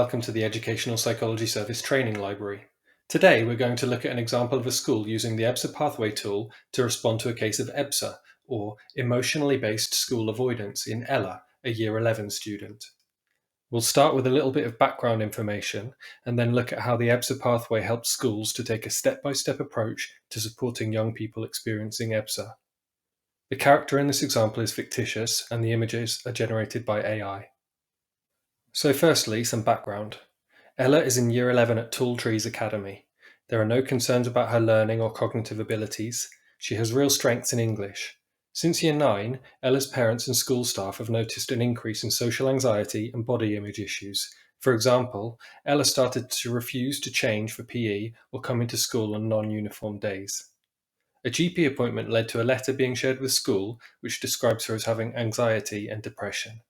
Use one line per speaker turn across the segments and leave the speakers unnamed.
welcome to the Educational Psychology Service Training Library. Today we're going to look at an example of a school using the EBSA Pathway tool to respond to a case of EBSA, or Emotionally Based School Avoidance, in Ella, a Year 11 student. We'll start with a little bit of background information and then look at how the EBSA Pathway helps schools to take a step-by-step approach to supporting young people experiencing EBSA. The character in this example is fictitious and the images are generated by AI. So firstly, some background. Ella is in Year 11 at Tall Trees Academy. There are no concerns about her learning or cognitive abilities. She has real strengths in English. Since Year 9, Ella's parents and school staff have noticed an increase in social anxiety and body image issues. For example, Ella started to refuse to change for PE or come into school on non-uniform days. A GP appointment led to a letter being shared with school which describes her as having anxiety and depression.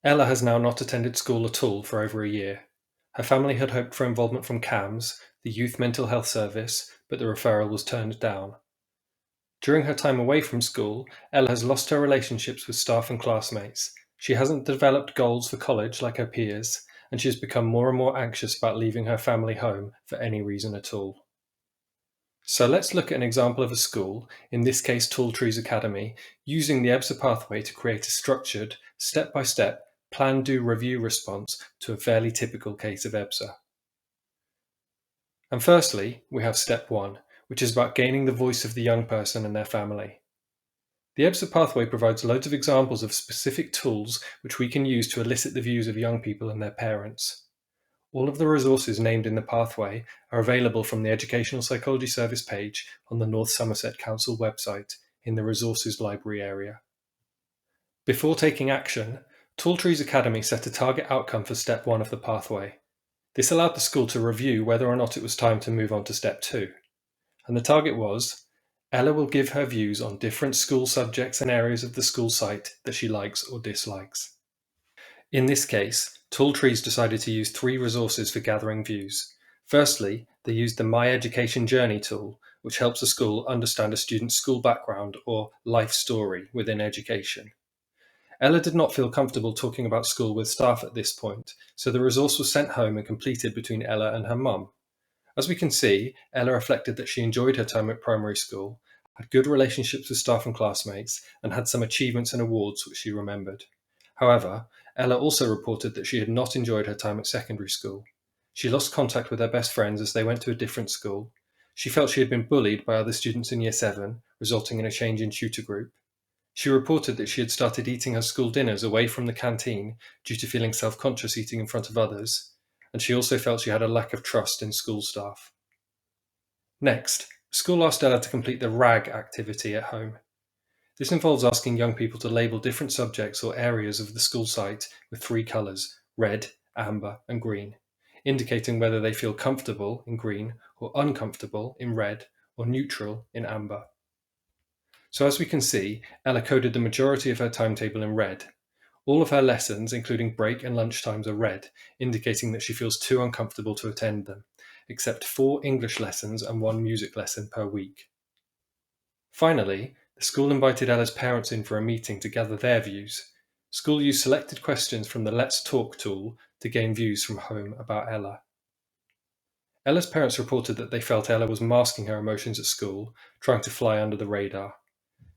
Ella has now not attended school at all for over a year. Her family had hoped for involvement from CAMS, the Youth Mental Health Service, but the referral was turned down. During her time away from school, Ella has lost her relationships with staff and classmates. She hasn't developed goals for college like her peers, and she has become more and more anxious about leaving her family home for any reason at all. So let's look at an example of a school, in this case Tall Trees Academy, using the EBSA pathway to create a structured, step-by-step, plan, do, review response to a fairly typical case of EBSA. And firstly, we have step 1, which is about gaining the voice of the young person and their family. The EBSA pathway provides loads of examples of specific tools which we can use to elicit the views of young people and their parents. All of the resources named in the pathway are available from the Educational Psychology Service page on the North Somerset Council website in the Resources Library area. Before taking action, Tall Trees Academy set a target outcome for step 1 of the pathway. This allowed the school to review whether or not it was time to move on to step 2. And the target was, Ella will give her views on different school subjects and areas of the school site that she likes or dislikes. In this case, Tall Trees decided to use 3 resources for gathering views. Firstly, they used the My Education Journey tool, which helps a school understand a student's school background or life story within education. Ella did not feel comfortable talking about school with staff at this point, so the resource was sent home and completed between Ella and her mum. As we can see, Ella reflected that she enjoyed her time at primary school, had good relationships with staff and classmates, and had some achievements and awards which she remembered. However, Ella also reported that she had not enjoyed her time at secondary school. She lost contact with her best friends as they went to a different school. She felt she had been bullied by other students in Year 7, resulting in a change in tutor group. She reported that she had started eating her school dinners away from the canteen due to feeling self-conscious eating in front of others, and she also felt she had a lack of trust in school staff. Next, school asked Ella to complete the RAG activity at home. This involves asking young people to label different subjects or areas of the school site with 3 colours, red, amber and green, indicating whether they feel comfortable in green or uncomfortable in red or neutral in amber. So as we can see, Ella coded the majority of her timetable in red. All of her lessons, including break and lunch times, are red, indicating that she feels too uncomfortable to attend them, except 4 English lessons and 1 music lesson per week. Finally, the school invited Ella's parents in for a meeting to gather their views. School used selected questions from the Let's Talk tool to gain views from home about Ella. Ella's parents reported that they felt Ella was masking her emotions at school, trying to fly under the radar.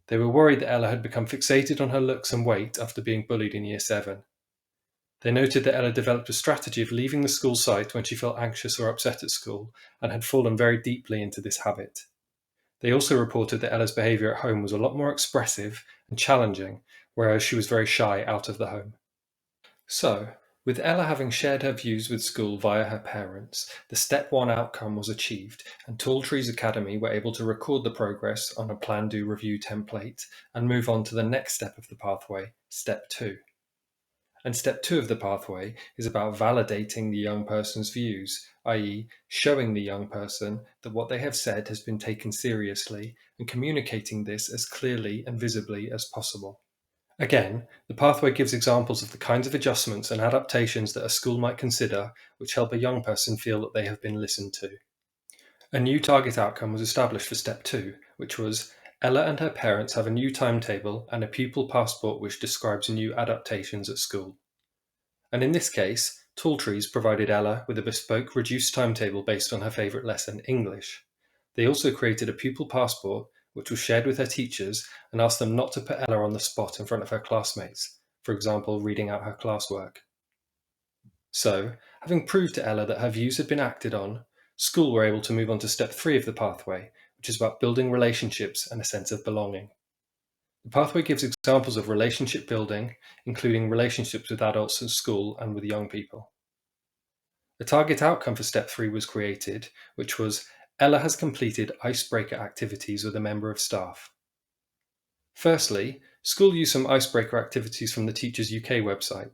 They were worried that Ella had become fixated on her looks and weight after being bullied in Year 7. They noted that Ella developed a strategy of leaving the school site when she felt anxious or upset at school and had fallen very deeply into this habit. They also reported that Ella's behaviour at home was a lot more expressive and challenging, whereas she was very shy out of the home. So, with Ella having shared her views with school via her parents, the step 1 outcome was achieved, and Tall Trees Academy were able to record the progress on a plan, do, review template and move on to the next step of the pathway, step 2. And step 2 of the pathway is about validating the young person's views, i.e., showing the young person that what they have said has been taken seriously and communicating this as clearly and visibly as possible. Again, the pathway gives examples of the kinds of adjustments and adaptations that a school might consider which help a young person feel that they have been listened to. A new target outcome was established for step 2, which was Ella and her parents have a new timetable and a pupil passport which describes new adaptations at school. And in this case, Talltrees provided Ella with a bespoke reduced timetable based on her favourite lesson, English. They also created a pupil passport, which was shared with her teachers and asked them not to put Ella on the spot in front of her classmates, for example, reading out her classwork. So, having proved to Ella that her views had been acted on, school were able to move on to step 3 of the pathway, which is about building relationships and a sense of belonging. The pathway gives examples of relationship building, including relationships with adults at school and with young people. A target outcome for step 3 was created, which was Ella has completed icebreaker activities with a member of staff. Firstly, school used some icebreaker activities from the Teachers UK website.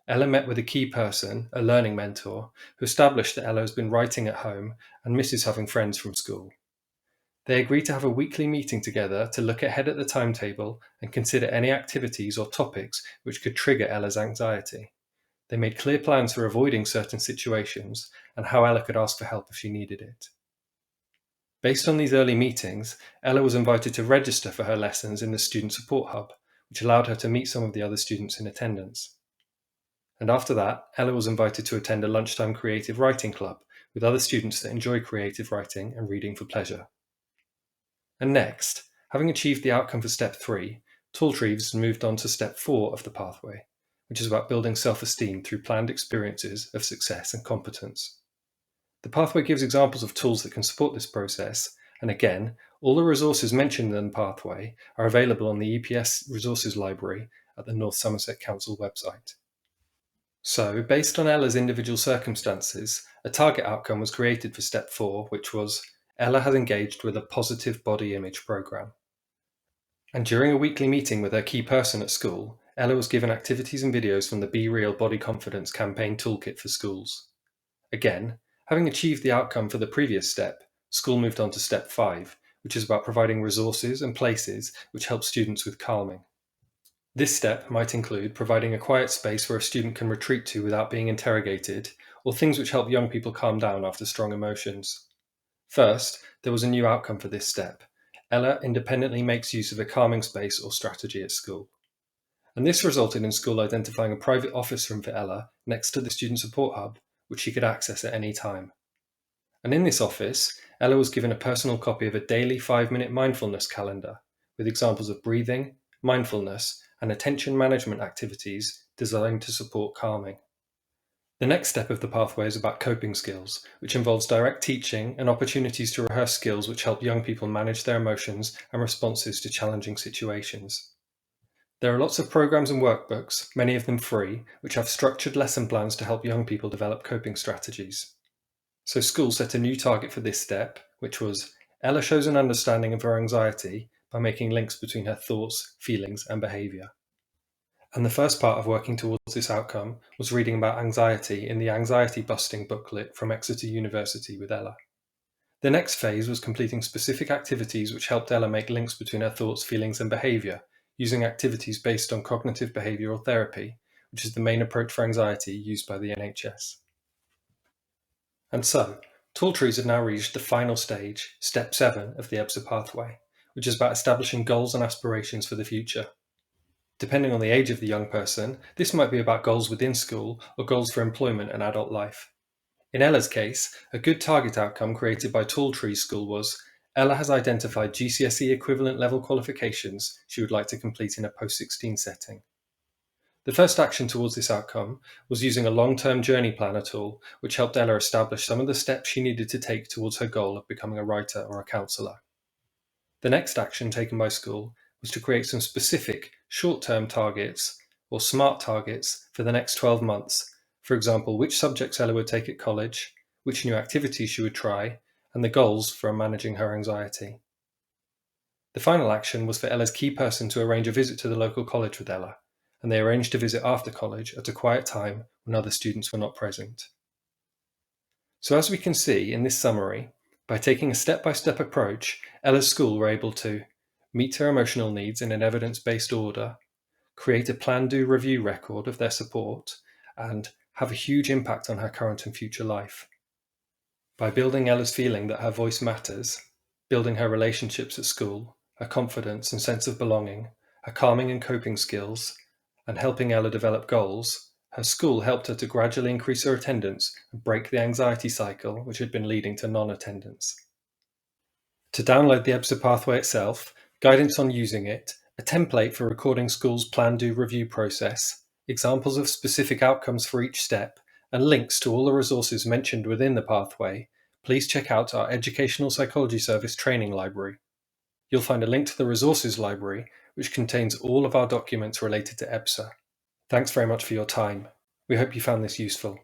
Ella met with a key person, a learning mentor, who established that Ella has been writing at home and misses having friends from school. They agreed to have a weekly meeting together to look ahead at the timetable and consider any activities or topics which could trigger Ella's anxiety. They made clear plans for avoiding certain situations and how Ella could ask for help if she needed it. Based on these early meetings, Ella was invited to register for her lessons in the Student Support Hub, which allowed her to meet some of the other students in attendance. And after that, Ella was invited to attend a lunchtime creative writing club with other students that enjoy creative writing and reading for pleasure. And next, having achieved the outcome for step 3, Talltrees moved on to step 4 of the pathway, which is about building self-esteem through planned experiences of success and competence. The pathway gives examples of tools that can support this process, and again, all the resources mentioned in the pathway are available on the EPS Resources Library at the North Somerset Council website. So, based on Ella's individual circumstances, a target outcome was created for step 4, which was Ella has engaged with a positive body image program. And during a weekly meeting with her key person at school, Ella was given activities and videos from the Be Real Body Confidence campaign toolkit for schools. Again, having achieved the outcome for the previous step, school moved on to step 5, which is about providing resources and places which help students with calming. This step might include providing a quiet space where a student can retreat to without being interrogated, or things which help young people calm down after strong emotions. First, there was a new outcome for this step. Ella independently makes use of a calming space or strategy at school. And this resulted in school identifying a private office room for Ella next to the Student Support Hub, which she could access at any time. And in this office, Ella was given a personal copy of a daily 5-minute mindfulness calendar with examples of breathing, mindfulness, and attention management activities designed to support calming. The next step of the pathway is about coping skills, which involves direct teaching and opportunities to rehearse skills which help young people manage their emotions and responses to challenging situations. There are lots of programs and workbooks, many of them free, which have structured lesson plans to help young people develop coping strategies. So school set a new target for this step, which was Ella shows an understanding of her anxiety by making links between her thoughts, feelings, and behaviour. And the first part of working towards this outcome was reading about anxiety in the Anxiety Busting booklet from Exeter University with Ella. The next phase was completing specific activities which helped Ella make links between her thoughts, feelings, and behaviour, using activities based on cognitive behavioural therapy, which is the main approach for anxiety used by the NHS. And so, Talltrees have now reached the final stage, step 7 of the EBSA pathway, which is about establishing goals and aspirations for the future. Depending on the age of the young person, this might be about goals within school or goals for employment and adult life. In Ella's case, a good target outcome created by Talltrees School was Ella has identified GCSE equivalent level qualifications she would like to complete in a post-16 setting. The first action towards this outcome was using a long-term journey planner tool, which helped Ella establish some of the steps she needed to take towards her goal of becoming a writer or a counsellor. The next action taken by school was to create some specific short-term targets, or SMART targets, for the next 12 months. For example, which subjects Ella would take at college, which new activities she would try, and the goals for managing her anxiety. The final action was for Ella's key person to arrange a visit to the local college with Ella, and they arranged to visit after college at a quiet time when other students were not present. So as we can see in this summary, by taking a step-by-step approach, Ella's school were able to meet her emotional needs in an evidence-based order, create a plan-do-review record of their support, and have a huge impact on her current and future life. By building Ella's feeling that her voice matters, building her relationships at school, her confidence and sense of belonging, her calming and coping skills, and helping Ella develop goals, Her school helped her to gradually increase her attendance and break the anxiety cycle which had been leading to non-attendance. To download the EBSA pathway itself, guidance on using it, a template for recording school's plan, do, review process, examples of specific outcomes for each step, and links to all the resources mentioned within the pathway, please check out our Educational Psychology Service training library. You'll find a link to the resources library, which contains all of our documents related to EBSA. Thanks very much for your time. We hope you found this useful.